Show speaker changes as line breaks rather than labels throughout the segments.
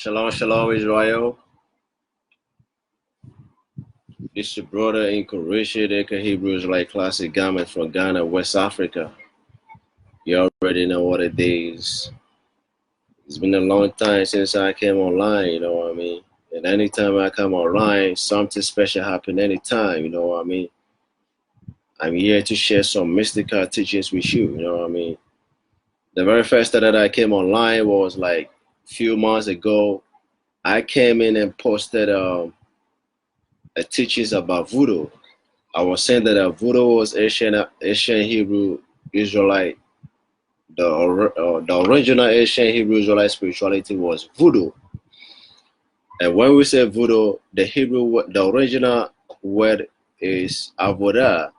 Shalom, shalom, Israel. This is your brother Inkoom, the Hebrews like classic garment from Ghana, West Africa. You already know what it is. It's been a long time since I came online, you know what I mean? And anytime I come online, something special happen anytime, you know what I mean? I'm here to share some mystical teachings with you, you know what I mean? The very first time that I came online was like a few months ago. I came in and posted a teachings about voodoo. I was saying that voodoo was ancient Hebrew Israelite. The original ancient Hebrew Israelite spirituality was voodoo. And when we say voodoo, the original word is avodah.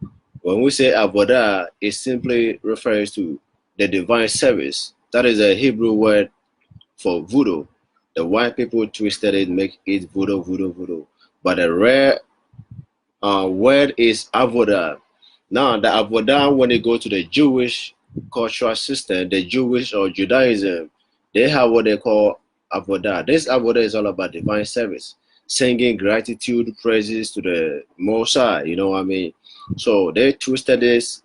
When we say avodah, it simply refers to the divine service. That is a Hebrew word for voodoo. The white people twisted it, make it voodoo, voodoo, voodoo. But the rare word is avodah. Now, the avodah, when they go to the Jewish cultural system, the Jewish or Judaism, they have what they call avodah. This avodah is all about divine service, singing gratitude, praises to the Most High, you know what I mean? So they twisted this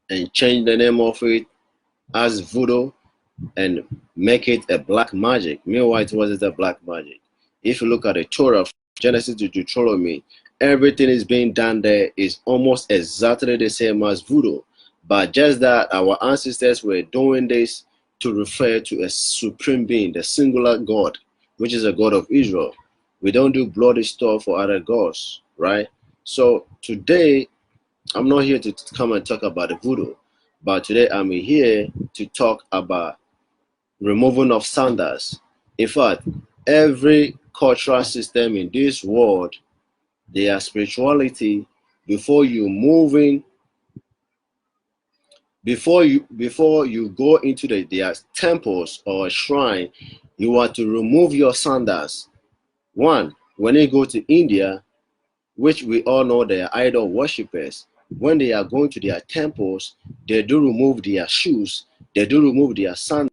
and changed the name of it as voodoo and make it a black magic. Meanwhile, it wasn't a black magic. If you look at the Torah, Genesis to Deuteronomy, everything is being done there is almost exactly the same as voodoo, but just that our ancestors were doing this to refer to a supreme being, the singular God, which is a God of Israel. We don't do bloody stuff for other gods, right? So today, I'm not here to come and talk about the voodoo, but today I'm here to talk about removing of sandals. In fact, every cultural system in this world, their spirituality, before you go into their temples or shrine, you want to remove your sandals. One, when you go to India, which we all know they are idol worshippers, when they are going to their temples, they do remove their shoes, they do remove their sandals,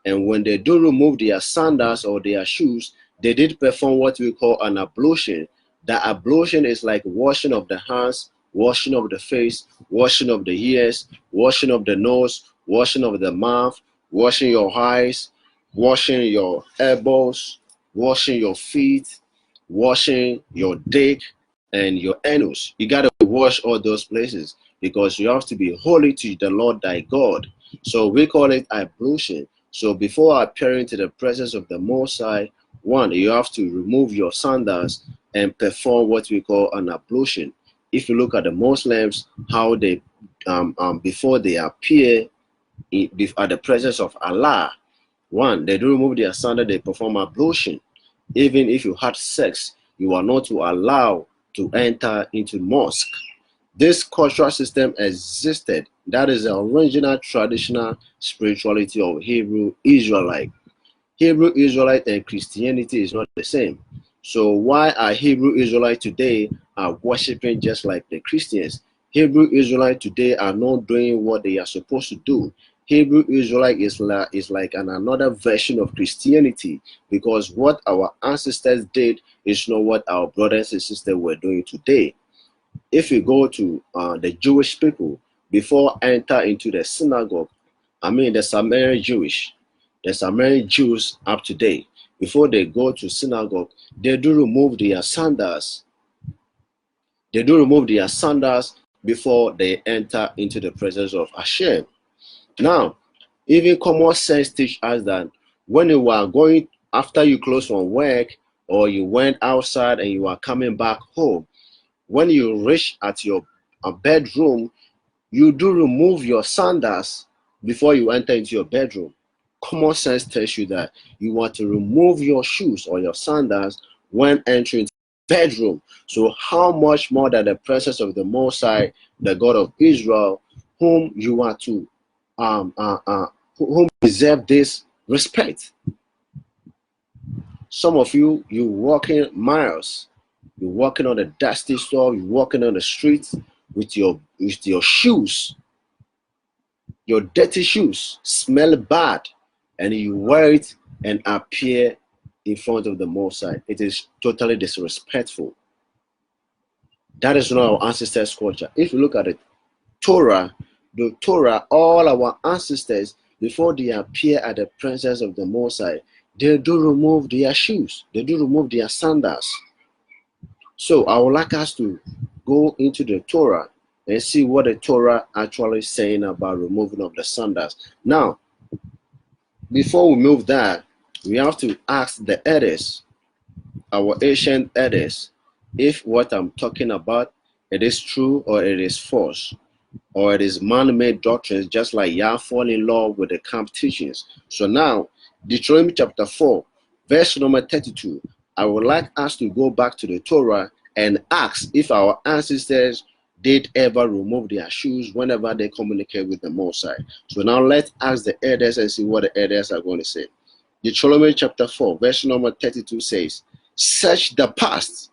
and when they do remove their sandals or their shoes, they did perform what we call an ablution. The ablution is like washing of the hands, washing of the face, washing of the ears, washing of the nose, washing of the mouth, washing your eyes, washing your elbows, washing your feet, washing your dick and your anus. You got to wash all those places because you have to be holy to the Lord thy God. So we call it ablution. So before appearing to the presence of the Most High, one, you have to remove your sandals and perform what we call an ablution. If you look at the Muslims, how they, before they appear at the presence of Allah, one, they do remove their sandal, they perform ablution. Even if you had sex, you are not to allow to enter into mosque. This cultural system existed. That is the original traditional spirituality of Hebrew Israelite. Hebrew Israelite and Christianity is not the same. So why are Hebrew Israelite today are worshiping just like the Christians? Hebrew Israelite today are not doing what they are supposed to do. Hebrew Israelite is like another version of Christianity, because what our ancestors did is not what our brothers and sisters were doing today. If you go to the Jewish people, before enter into the synagogue, the Samaritan Jews up to date, before they go to synagogue, they do remove their sandals. They do remove their sandals before they enter into the presence of Hashem. Now, even common sense teach us that when you are going, after you close from work or you went outside and you are coming back home, when you reach at your bedroom, you do remove your sandals before you enter into your bedroom. Common sense tells you that you want to remove your shoes or your sandals when entering the bedroom. So how much more than the presence of the Most High, the God of Israel, whom you want to whom deserve this respect? Some of you walking miles, you're walking on the dusty store, you're walking on the streets with your shoes, your dirty shoes, smell bad, and you wear it and appear in front of the Most High. It is totally disrespectful. That is not our ancestors' culture. If you look at it, the Torah, all our ancestors, before they appear at the presence of the Most High, they do remove their shoes. They do remove their sandals. So I would like us to go into the Torah and see what the Torah actually saying about removing of the sandals. Now, before we move that, we have to ask the elders, our ancient elders, if what I'm talking about, it is true or it is false, or it is man-made doctrines, just like Yah fall in love with the camp teachings. So now, Deuteronomy chapter 4, verse number 32, I would like us to go back to the Torah and ask if our ancestors did ever remove their shoes whenever they communicate with the Most High. So now let's ask the elders and see what the elders are going to say. Deuteronomy chapter 4, verse number 32 says, search the past,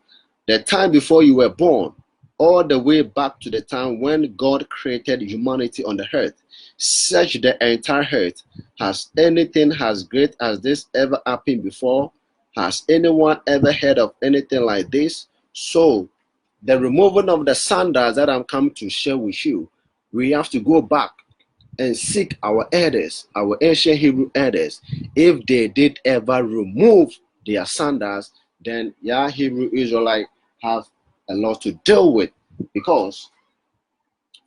the time before you were born, all the way back to the time when God created humanity on the earth. Search the entire earth. Has anything as great as this ever happened before? Has anyone ever heard of anything like this? So, the removing of the sandals that I'm coming to share with you, we have to go back and seek our elders, our ancient Hebrew elders. If they did ever remove their sandals, then yeah, Hebrew Israelite have a lot to deal with, because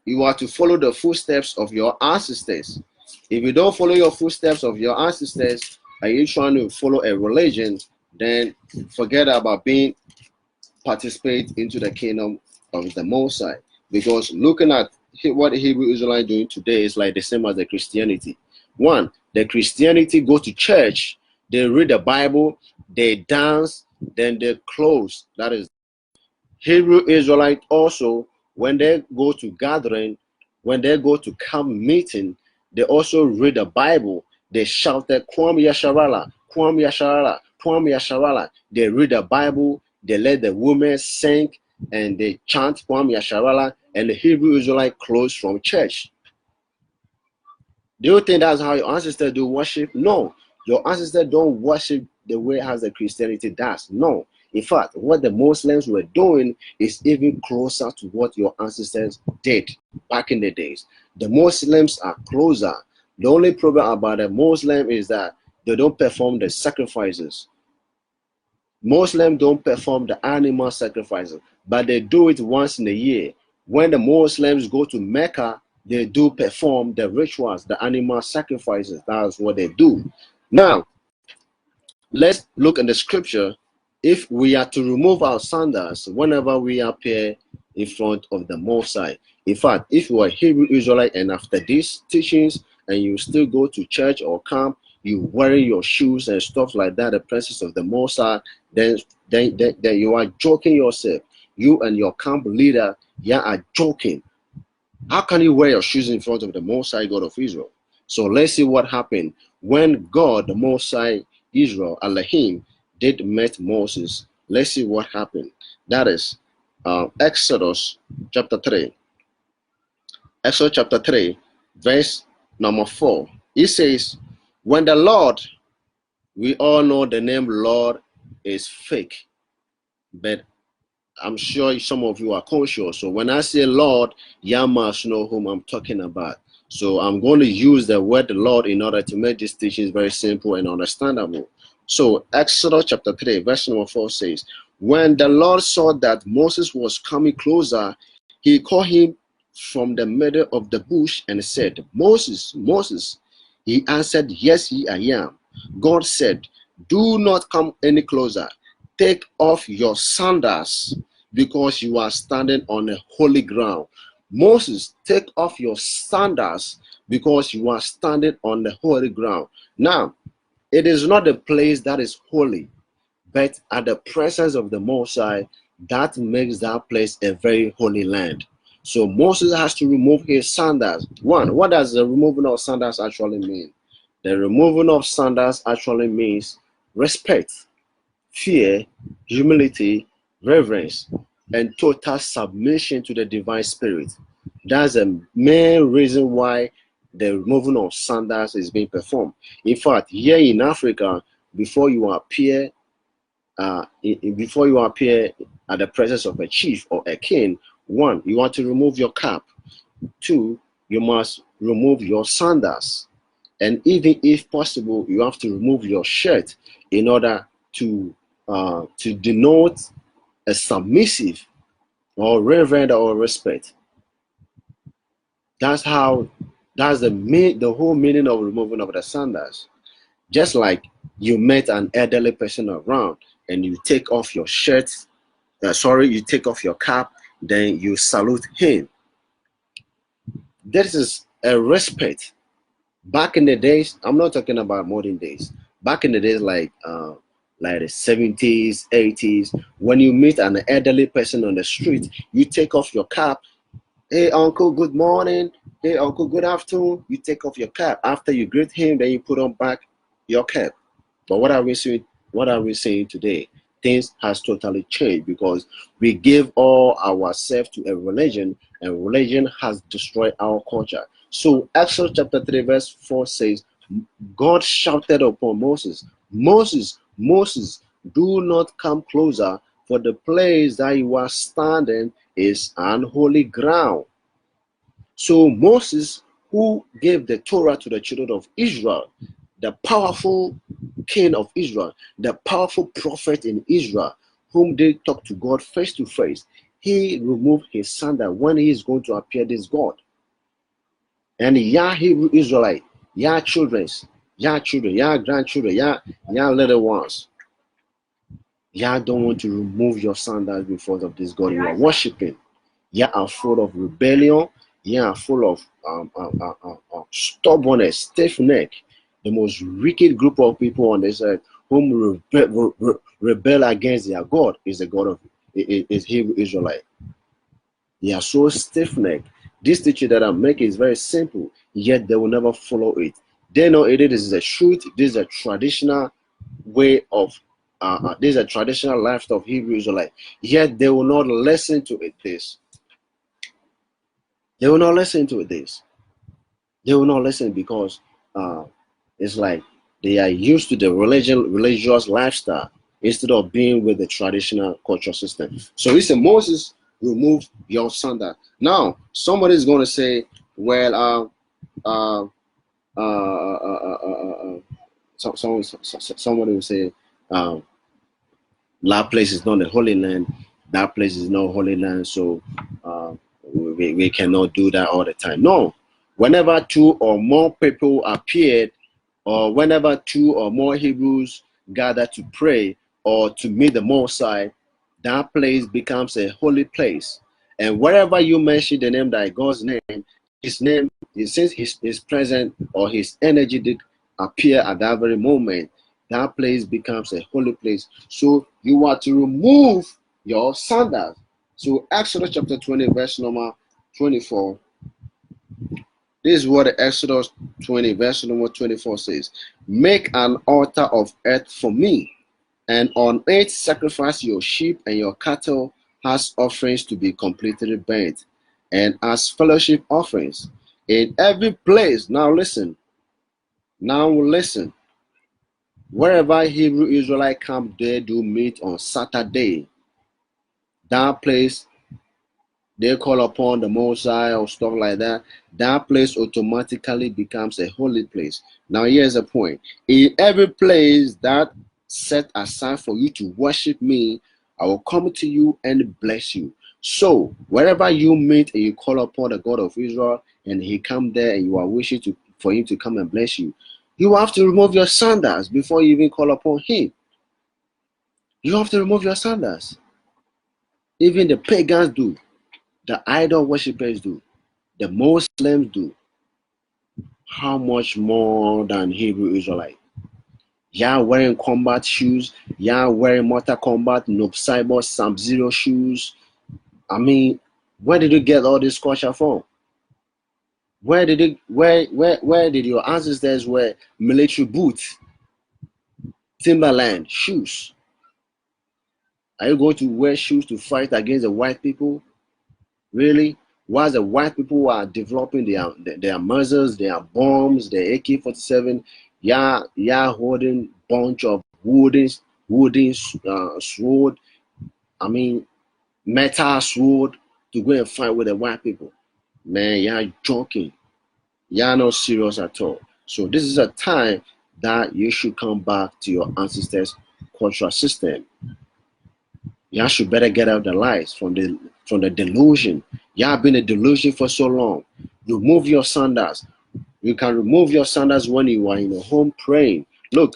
you are to follow the footsteps of your ancestors. If you don't follow your footsteps of your ancestors, are you trying to follow a religion, then forget about being participate into the kingdom of the Most High. Because looking at what the Hebrew Israelites doing today is like the same as the Christianity. One, the Christianity go to church, they read the Bible, they dance, then they close. That is Hebrew Israelite also, when they go to gathering, when they go to camp meeting, they also read the Bible. They shouted, Kwam Yasharala, Kwam Yasharala, Kwam Yasharala. They read the Bible, they let the women sing, and they chant Kwam Yasharala, and the Hebrew Israelite close from church. Do you think that's how your ancestors do worship? No. Your ancestors don't worship the way as the Christianity does. No. In fact, what the Muslims were doing is even closer to what your ancestors did back in the days. The Muslims are closer. The only problem about the Muslim is that they don't perform the sacrifices. Muslims don't perform the animal sacrifices, but they do it once in a year. When the Muslims go to Mecca, they do perform the rituals, the animal sacrifices. That's what they do. Now, let's look at the scripture. If we are to remove our sandals whenever we appear in front of the Most High. In fact, if you are a Hebrew Israelite and after these teachings and you still go to church or camp, you wearing your shoes and stuff like that, the presence of the Most High, then you are joking yourself. You and your camp leader, you are joking. How can you wear your shoes in front of the Most High God of Israel? So let's see what happened when God, the Most High Israel, Elohim, did meet Moses. Let's see what happened. That is Exodus chapter 3. Exodus chapter 3, verse number 4. It says, when the Lord, we all know the name Lord is fake, but I'm sure some of you are conscious. So when I say Lord, you must know whom I'm talking about. So I'm going to use the word Lord in order to make these teachings very simple and understandable. So Exodus chapter 3, verse number 4 says, when the Lord saw that Moses was coming closer, he called him from the middle of the bush and said, Moses, Moses. He answered, yes, I am. God said, do not come any closer. Take off your sandals, because you are standing on a holy ground. Moses, take off your sandals, because you are standing on the holy ground. Now, it is not the place that is holy, but at the presence of the Most High, that makes that place a very holy land. So Moses has to remove his sandals. One, what does the removing of sandals actually mean? The removing of sandals actually means respect, fear, humility, reverence, and total submission to the divine spirit. That's the main reason why the removing of sandals is being performed. In fact, here in Africa, before you appear before you appear at the presence of a chief or a king, one, you want to remove your cap. Two, you must remove your sandals. And even if possible, you have to remove your shirt in order to denote a submissive or reverend or respect. That's the whole meaning of removing of the sandals. Just like you met an elderly person around and you take off your shirt, you take off your cap, then you salute him. This is a respect. Back in the days, I'm not talking about modern days. Back in the days, like the 70s, 80s, when you meet an elderly person on the street, you take off your cap. Hey, uncle, good morning. Hey, uncle, good afternoon. You take off your cap. After you greet him, then you put on back your cap. But what are we saying? What are we saying today? Things has totally changed because we give all ourselves to a religion, and religion has destroyed our culture. So Exodus chapter 3 verse 4 says, God shouted upon Moses, Moses, Moses, do not come closer, for the place that you are standing is unholy ground. So Moses, who gave the Torah to the children of Israel, the powerful king of Israel, the powerful prophet in Israel, whom they talk to God face to face, he removed his sandal when he is going to appear this God. And Hebrew Israelite, children, grandchildren, little ones, don't want to remove your sandals before of this God you are worshiping. Are full of rebellion. Are full of stubbornness, stiff neck. The most wicked group of people on this earth whom rebel against their God is the God of Hebrew Israelite. They are so stiff necked. This teaching that I'm making is very simple, yet they will never follow it. They know it is a truth. This is a traditional way of this is a traditional lifestyle of Hebrew Israelite. Yet they will not listen to it. They will not listen to this. They will not listen because it's like they are used to the religious lifestyle instead of being with the traditional cultural system. So he said, Moses, remove your sandal. Now, somebody is going to say, well, somebody will say, that place is not the Holy Land. That place is not Holy Land. So we cannot do that all the time. No. Whenever two or more people appeared, or whenever two or more Hebrews gather to pray or to meet the Most High, that place becomes a holy place. And wherever you mention the name that God's name, his name, since his present or his energy did appear at that very moment, that place becomes a holy place. So you are to remove your sandals. So Exodus chapter 20, verse number 24. This is what Exodus 20, verse number 24 says. Make an altar of earth for me, and on it sacrifice your sheep and your cattle as offerings to be completely burnt, and as fellowship offerings. In every place, now listen, wherever Hebrew Israelite camp, they do meet on Saturday. That place, they call upon the Most High or stuff like that. That place automatically becomes a holy place. Now here's the point. In every place that set aside for you to worship me, I will come to you and bless you. So wherever you meet and you call upon the God of Israel and he come there and you are wishing for him to come and bless you, you have to remove your sandals before you even call upon him. You have to remove your sandals. Even the pagans do. The idol worshippers do. The Muslims do. How much more than Hebrew Israelite? Wearing combat shoes. Wearing Mortal Kombat, Noob Cyber, Sub-Zero shoes. I mean, where did you get all this culture from? Where did your ancestors wear military boots, Timberland shoes? Are you going to wear shoes to fight against the white people? Really? While the white people are developing their muzzles, their bombs, their AK-47, holding bunch of wooden wooden sword, I mean metal sword, to go and fight with the white people. Man, y'all joking. Y'all not serious at all. So this is a time that you should come back to your ancestors' cultural system. Y'all should better get out the lies from the delusion. Y'all been a delusion for so long. Remove your sandals. You can remove your sandals when you are in your home praying. Look,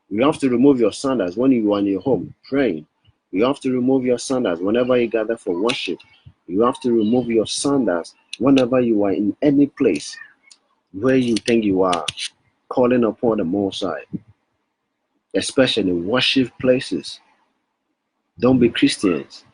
you have to remove your sandals when you are in your home praying. You have to remove your sandals whenever you gather for worship. You have to remove your sandals whenever you are in any place where you think you are calling upon the Most High, especially worship places. Don't be Christians.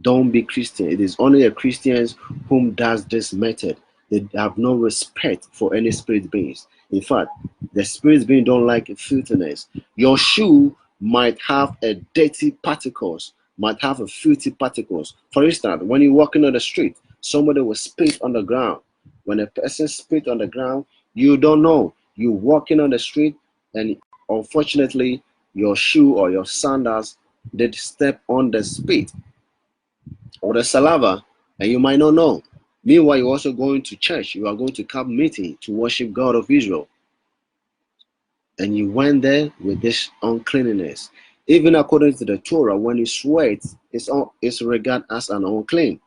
Don't be Christian. It is only a Christians whom does this method. They have no respect for any spirit beings. In fact, the spirit being don't like filthiness. Your shoe might have a dirty particles, might have a filthy particles. For instance, when you're walking on the street, somebody will spit on the ground. When a person spit on the ground, you don't know. You're walking on the street, and unfortunately, your shoe or your sandals did step on the spit or the saliva, and you might not know. Meanwhile, you're also going to church. You are going to camp meeting to worship God of Israel. And you went there with this uncleanness. Even according to the Torah, when you sweat, it's regarded as an unclean.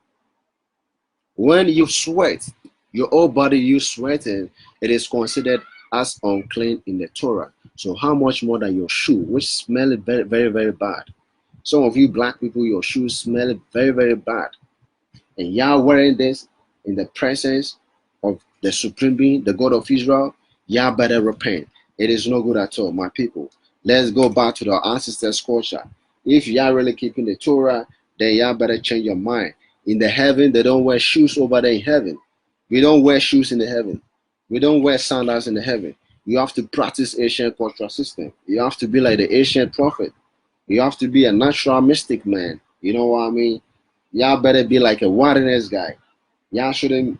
When you sweat, your whole body you sweating, it is considered as unclean in the Torah. So how much more than your shoe, which smell very, very, very bad. Some of you black people, your shoes smell very, very bad. And y'all wearing this in the presence of the Supreme Being, the God of Israel, y'all better repent. It is no good at all, my people. Let's go back to the ancestors' culture. If y'all really keeping the Torah, then y'all better change your mind. In the heaven, they don't wear shoes over there in heaven. We don't wear shoes in the heaven. We don't wear sandals in the heaven. You have to practice ancient cultural system. You have to be like the ancient prophet. You have to be a natural mystic man. You know what I mean? Y'all better be like a wilderness guy. Y'all shouldn't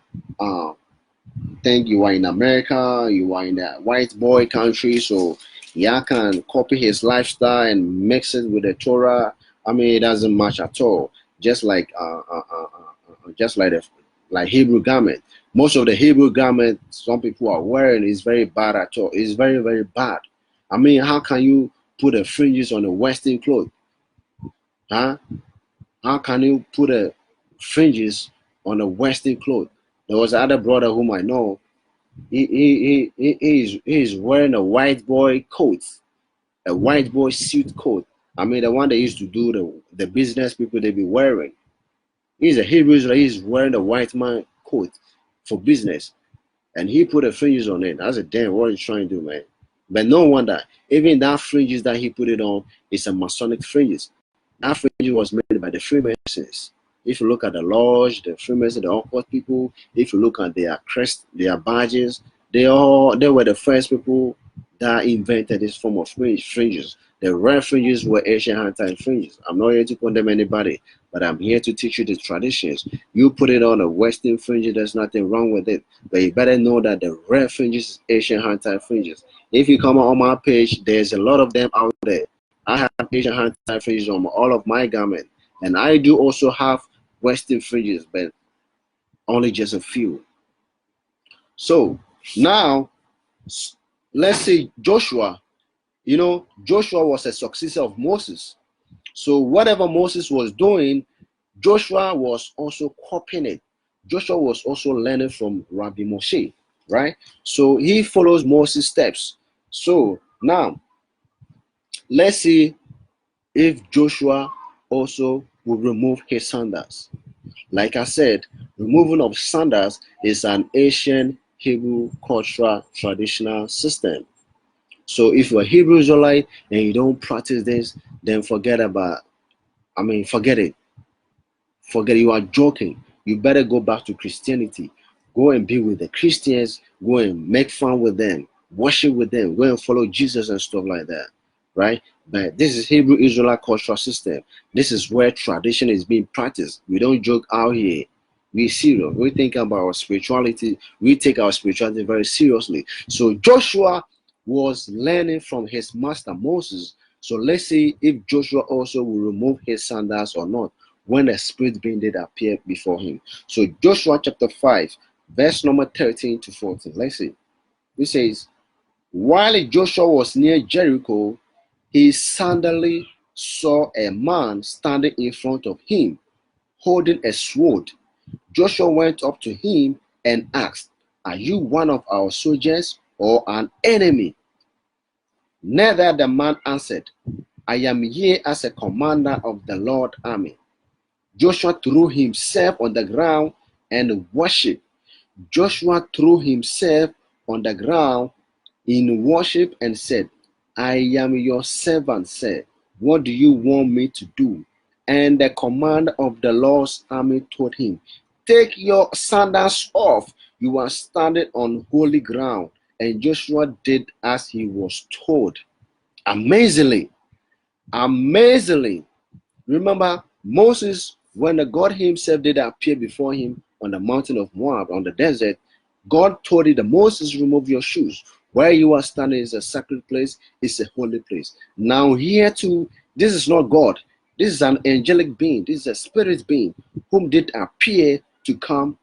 think you are in America, you are in that white boy country, so y'all can copy his lifestyle and mix it with the Torah. I mean, it doesn't match at all. Just like like Hebrew garment. Most of the Hebrew garment some people are wearing is very bad at all. It's very, very bad. I mean, how can you put the fringes on a Western cloth? Huh? How can you put a fringes on a Western cloth? There was another brother whom I know. He is wearing a white boy coat, a white boy suit coat. I mean, the one they used to do the business people they be wearing. He's a Hebrew Israelite. He's wearing a white man coat for business, and he put a fringes on it. I said, damn, what are you trying to do, man? But no wonder, even that fringes that he put it on is a Masonic fringes. That fringe was made by the Freemasons. If you look at the lodge, the Freemasons, the occult people, if you look at their crest, their badges, they were the first people that invented this form of fringes. The red fringes were ancient hand-tied fringes. I'm not here to condemn anybody, but I'm here to teach you the traditions. You put it on a Western fringe, there's nothing wrong with it. But you better know that the red fringes is ancient hand-tied fringes. If you come on my page, there's a lot of them out there. I have Asian hand-tied fringes on all of my garment, and I do also have Western fringes, but only just a few. So now, let's say Joshua. You know, Joshua was a successor of Moses. So whatever Moses was doing, Joshua was also copying it. Joshua was also learning from Rabbi Moshe, right? So he follows Moses' steps. So now, let's see if Joshua also will remove his sandals. Like I said, removing of sandals is an ancient Hebrew cultural traditional system. So if you're a Hebrew Israelite and you don't practice this, then forget it. Forget it. You are joking. You better go back to Christianity. Go and be with the Christians. Go and make fun with them. Worship with them. Go and follow Jesus and stuff like that. Right? But this is Hebrew Israelite cultural system. This is where tradition is being practiced. We don't joke out here. We serious. We think about our spirituality. We take our spirituality very seriously. So Joshua was learning from his master Moses So let's see if Joshua also will remove his sandals or not when the spirit being did appear before him. So Joshua chapter 5, verse number 13 to 14. Let's see. It says, while Joshua was near Jericho, he suddenly saw a man standing in front of him, holding a sword. Joshua went up to him and asked, are you one of our soldiers or an enemy? Neither the man answered, I am here as a commander of the Lord's army. Joshua threw himself on the ground and worshipped. Joshua threw himself on the ground in worship and said, I am your servant, sir. What do you want me to do? And the commander of the Lord's army told him, take your sandals off. You are standing on holy ground. And Joshua did as he was told. Amazingly, remember Moses, when the God himself did appear before him on the mountain of Moab, on the desert, God told him that Moses, remove your shoes. Where you are standing is a sacred place, it's a holy place. Now here too, this is not God. This is an angelic being. This is a spirit being whom did appear to come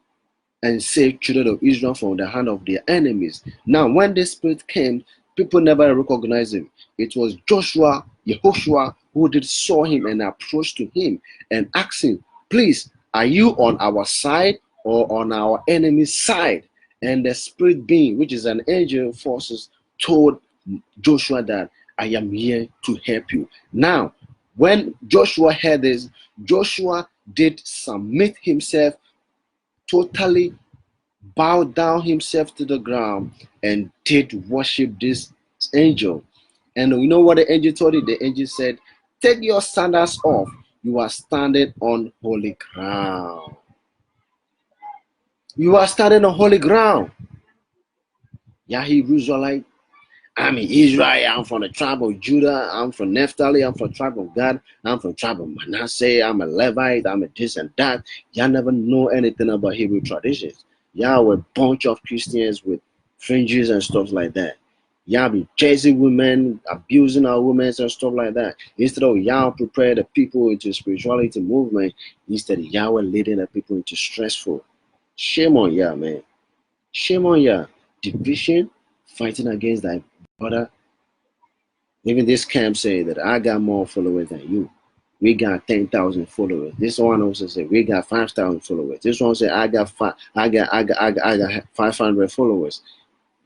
and save children of Israel from the hand of their enemies. Now when this spirit came, people never recognized him. It was Yehoshua, who did saw him and approached to him and asked him, please, are you on our side or on our enemy's side? And the spirit being, which is an angel forces, told Joshua that I am here to help you. Now, when Joshua heard this, Joshua did submit himself, totally bowed down himself to the ground and did worship this angel. And you know what the angel told him? The angel said, take your sandals off. You are standing on holy ground. You are standing on holy ground. Yeah, Hebrews are like, I'm in Israel, I'm from the tribe of Judah, I'm from Naphtali, I'm from the tribe of Gad, I'm from the tribe of Manasseh, I'm a Levite, I'm a this and that. Y'all never know anything about Hebrew traditions. Y'all were a bunch of Christians with fringes and stuff like that. Y'all be chasing women, abusing our women and stuff like that. Instead of y'all prepare the people into spirituality movement, instead y'all were leading the people into stressful. Shame on y'all, man. Shame on y'all. Division, fighting against thy brother. Even this camp say that I got more followers than you. We got 10,000 followers. This one also say we got 5,000 followers. This one say I got 500 followers.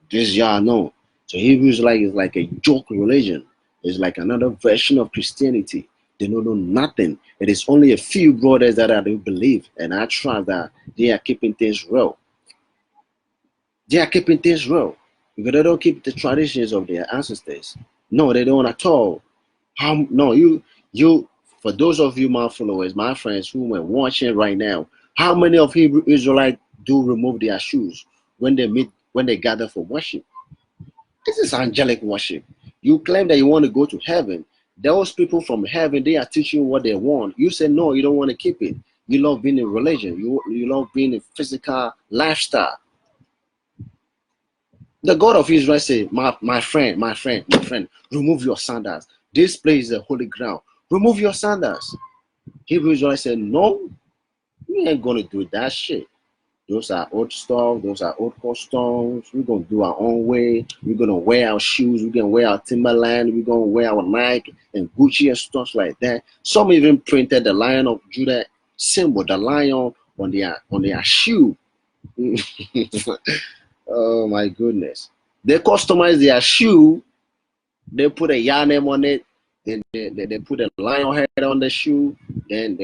This y'all know. So Hebrews is like a joke religion. It's like another version of Christianity. They don't know nothing. It is only a few brothers that I do believe, and I trust that they are keeping things real. They are keeping things real because they don't keep the traditions of their ancestors. No, they don't at all. No, you. For those of you, my followers, my friends who are watching right now, how many of Hebrew Israelites do remove their shoes when they gather for worship? This is angelic worship. You claim that you want to go to heaven. Those people from heaven, they are teaching you what they want. You say no, you don't want to keep it. You love being in religion. You love being in physical lifestyle. The God of Israel said, my friend, remove your sandals. This place is a holy ground. Remove your sandals. Hebrew Israel said, no, we ain't going to do that shit. Those are old stuff. Those are old customs. We're going to do our own way. We're going to wear our shoes. We're going to wear our Timberland. We're going to wear our Nike and Gucci and stuff like that. Some even printed the Lion of Judah symbol, the lion on their shoe. Oh my goodness. They customize their shoe. They put a Yanem on it. Then they put a lion head on the shoe. Then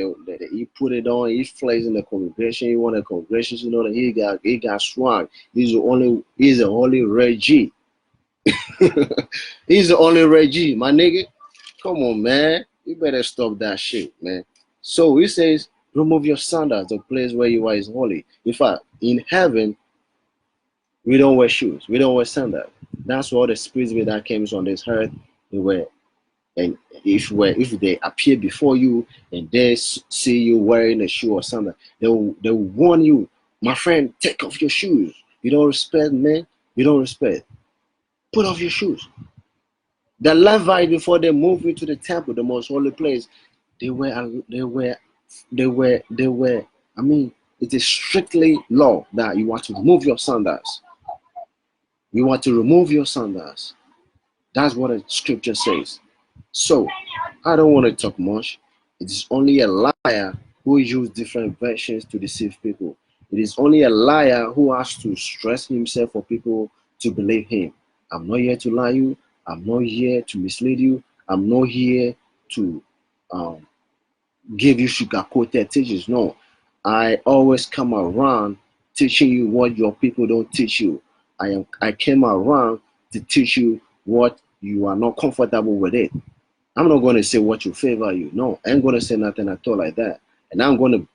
he put it on. He flays in the congregation. He won the congregation. You know that he got swag. He's the only Reggie. He's the only Reggie, my nigga. Come on, man. You better stop that shit, man. So he says, remove your sandals. The place where you are is holy. In fact, in heaven, we don't wear shoes. We don't wear sandals. That's what the spirits that came on this earth they wear. And if they appear before you and they see you wearing a shoe or something, they'll warn you, my friend, take off your shoes. You don't respect, man. You don't respect. Put off your shoes. The Levites, before they moved into the temple, the most holy place, they were, I mean, it is strictly law that you are to remove your sandals. You are to remove your sandals. That's what the scripture says. So, I don't want to talk much. It is only a liar who uses different versions to deceive people. It is only a liar who has to stress himself for people to believe him. I'm not here to lie you. I'm not here to mislead you. I'm not here to um, give you sugar-coated teachings. No, I always come around teaching you what your people don't teach you. I came around to teach you what you are not comfortable with it. I'm not going to say what you favor you. No, I ain't going to say nothing at all like that. And I'm going to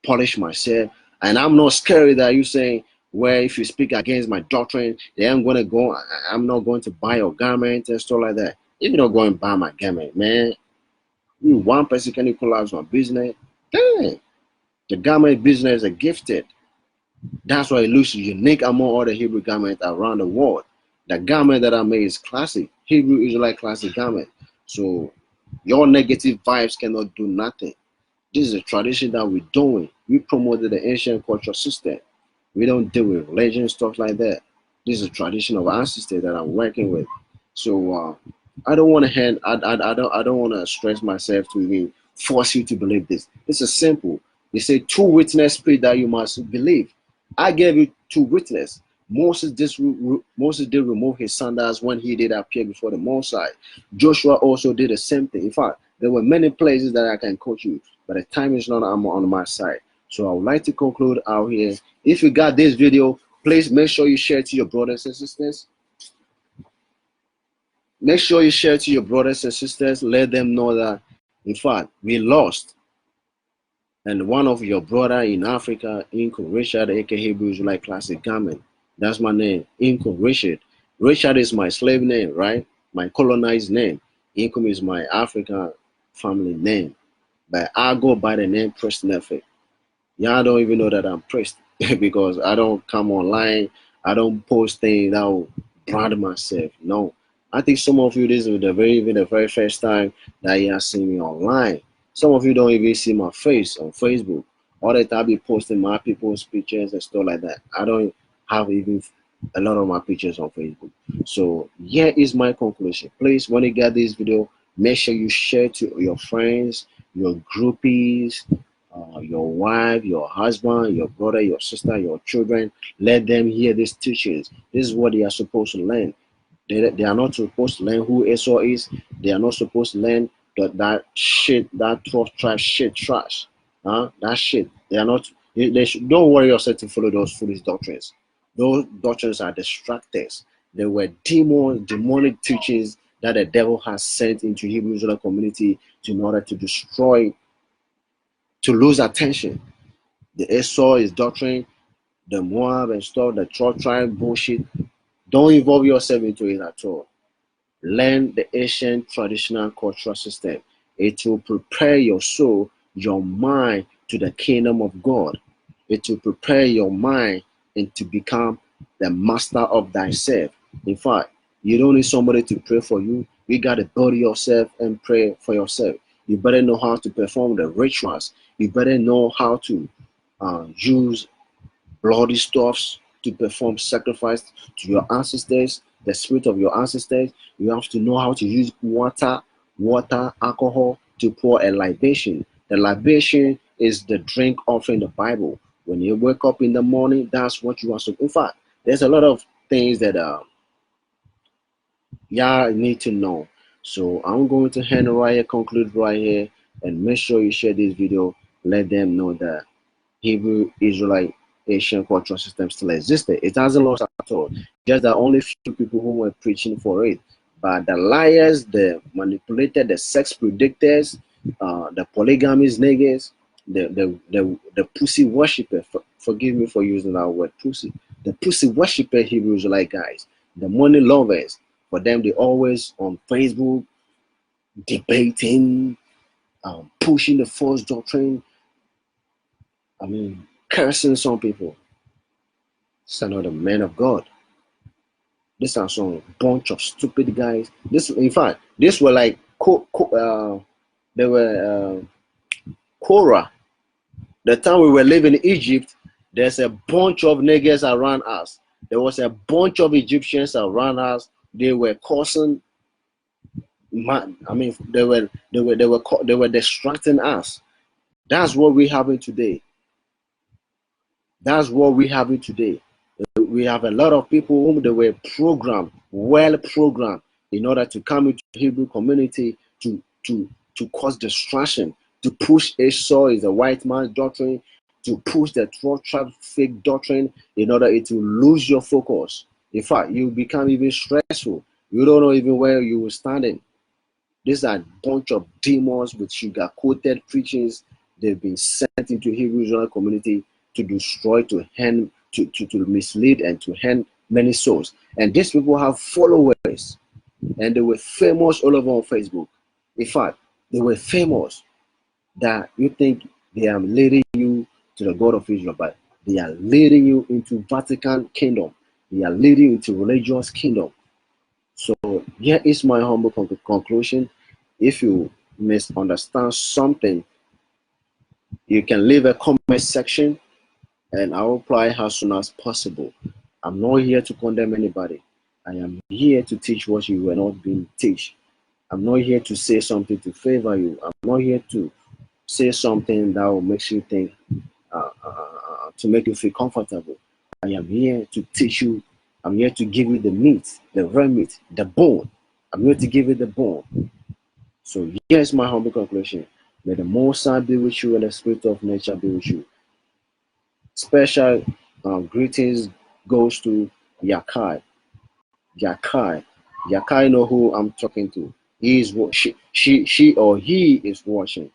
polish myself. And I'm not scared that you saying, well, if you speak against my doctrine, then I'm not going to buy your garment and stuff like that. If you're not going to buy my garment, man, one person can equalize my business. Dang, the garment business is gifted. That's why it looks unique among all the Hebrew garments around the world. The garment that I made is classic. Hebrew Israelite classic garment. So your negative vibes cannot do nothing. This is a tradition that we're doing. We promoted the ancient culture system. We don't deal with religion, stuff like that. This is a tradition of ancestors that I'm working with. So I don't want to I don't want to stress myself to even force you to believe this. This is simple. They say two witness speak that you must believe. I gave you two witness. Moses did remove his sandals when he did appear before the Mosai. Joshua also did the same thing. In fact, there were many places that I can quote you, but the time is not on my side. So I would like to conclude out here. If you got this video, please make sure you share it to your brothers and sisters. Make sure you share it to your brothers and sisters. Let them know that, in fact, we lost. And one of your brother in Africa, Inkoom Richard, aka Hebrew Israelite Classic Garment. That's my name, Inkoom Richard. Richard is my slave name, right? My colonized name. Inkoom is my African family name. But I go by the name Priest Nepheg. Y'all don't even know that I'm priest because I don't come online. I don't post things that will brand myself. No. I think some of you, this is even the very first time that you have seen me online. Some of you don't even see my face on Facebook. All the time I be posting my people's pictures and stuff like that. I don't have even a lot of my pictures on Facebook. So here is my conclusion. Please, when you get this video, make sure you share to your friends, your groupies, your wife, your husband, your brother, your sister, your children. Let them hear these teachings. This is what they are supposed to learn. They are not supposed to learn who Esau is. They are not supposed to learn that shit, that 12 tribe shit trash. That shit. They are not. Don't worry yourself to follow those foolish doctrines. Those doctrines are distractors. They were demonic teachings that the devil has sent into Hebrew Israelite community in order to destroy, to lose attention. The Esau is doctrine, the Moab and stuff, the 12 tribe bullshit. Don't involve yourself into it at all. Learn the ancient traditional cultural system. It will prepare your soul, your mind to the kingdom of God. It will prepare your mind and to become the master of thyself. In fact, you don't need somebody to pray for you. You got to build yourself and pray for yourself. You better know how to perform the rituals. You better know how to use bloody stuffs to perform sacrifice to your ancestors, the spirit of your ancestors. You have to know how to use water, alcohol to pour a libation. The libation is the drink offering the Bible. When you wake up in the morning, that's what you are supposed. In fact, there's a lot of things that y'all need to know. So I'm going to hand right here, conclude right here, and make sure you share this video. Let them know that Hebrew Israelite Asian cultural system still existed. It hasn't lost at all. Just that only few people who were preaching for it. But the liars, the manipulated, the sex predictors, the polygamist niggas, the pussy worshiper. Forgive me for using that word pussy. The pussy worshiper Hebrew Israelite guys, the money lovers. For them, they always on Facebook debating, pushing the false doctrine. I mean, cursing some people. It's not a man of God. These are some bunch of stupid guys. This, in fact, these were like they were Korah. The time we were living in Egypt, there's a bunch of niggers around us. There was a bunch of Egyptians around us. They were causing, I mean, they were distracting us. That's what we have today. That's what we have today. We have a lot of people whom they were programmed, well programmed, in order to come into the Hebrew community to cause distraction, to push Esau is a white man's doctrine, to push the 12 tribe fake doctrine in order to lose your focus. In fact, you become even stressful. You don't know even where you were standing. These are a bunch of demons with sugar-coated preachings. They've been sent into Hebrew Israel community to destroy, to mislead, and to hand many souls. And these people have followers, and they were famous all over on Facebook. In fact, they were famous that you think they are leading you to the God of Israel, but they are leading you into Vatican kingdom. They are leading you into religious kingdom. So here is my humble conclusion. If you misunderstand something, you can leave a comment section and I'll reply as soon as possible. I'm not here to condemn anybody. I am here to teach what you were not being taught. I'm not here to say something to favor you. I'm not here to say something that will make you think, to make you feel comfortable. I am here to teach you. I'm here to give you the meat, the real meat, the bone. I'm here to give you the bone. So here's my humble conclusion. May the Most High be with you and the spirit of nature be with you. Special greetings goes to Yakai. Yakai know who I'm talking to. He is what she or he is watching.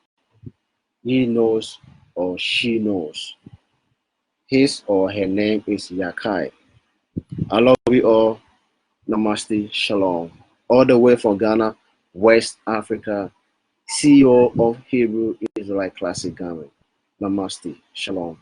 He knows or she knows. His or her name is Yakai. I love you all. Namaste, shalom. All the way from Ghana, West Africa, CEO of Hebrew Israelite Classic Garment. Namaste, shalom.